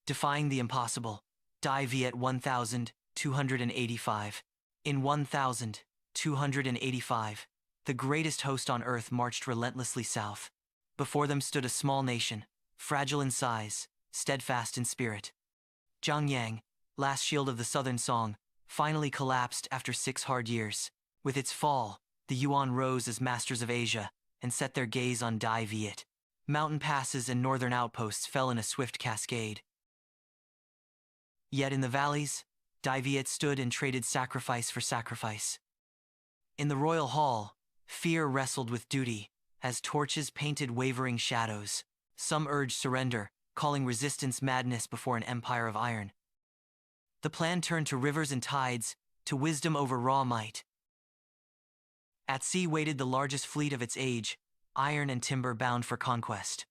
defying the impossible. Dai Viet 1285. In 1285, the greatest host on earth marched relentlessly south. Before them stood a small nation, fragile in size, steadfast in spirit. Zhangyang, last shield of the southern song, finally collapsed after 6 hard years. With its fall, the Yuan rose as masters of Asia and set their gaze on Dai Viet. Mountain passes and northern outposts fell in a swift cascade. Yet in the valleys, Dai Viet stood and traded sacrifice for sacrifice. In the royal hall, fear wrestled with duty, as torches painted wavering shadows. Some urged surrender, calling resistance madness before an empire of iron. The plan turned to rivers and tides, to wisdom over raw might. At sea waited the largest fleet of its age, iron and timber bound for conquest.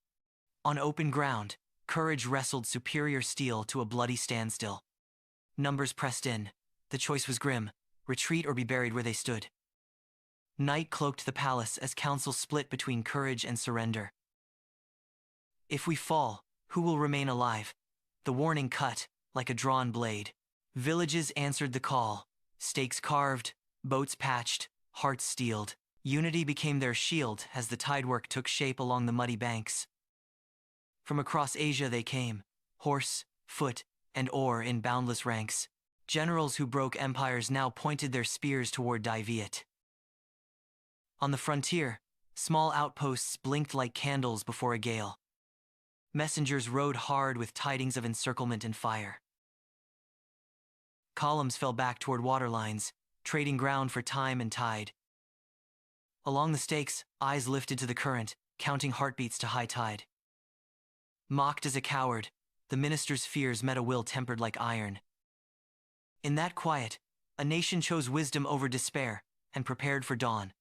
On open ground, courage wrestled superior steel to a bloody standstill. Numbers pressed in. The choice was grim: retreat or be buried where they stood. Night cloaked the palace as council split between courage and surrender. If we fall, who will remain alive? The warning cut, like a drawn blade. Villages answered the call, stakes carved, boats patched, hearts steeled. Unity became their shield as the tidework took shape along the muddy banks. From across Asia they came, horse, foot, and oar in boundless ranks. Generals who broke empires now pointed their spears toward Dai Viet. On the frontier, small outposts blinked like candles before a gale. Messengers rode hard with tidings of encirclement and fire. Columns fell back toward waterlines, trading ground for time and tide. Along the stakes, eyes lifted to the current, counting heartbeats to high tide. Mocked as a coward, the minister's fears met a will tempered like iron. In that quiet, a nation chose wisdom over despair and prepared for dawn.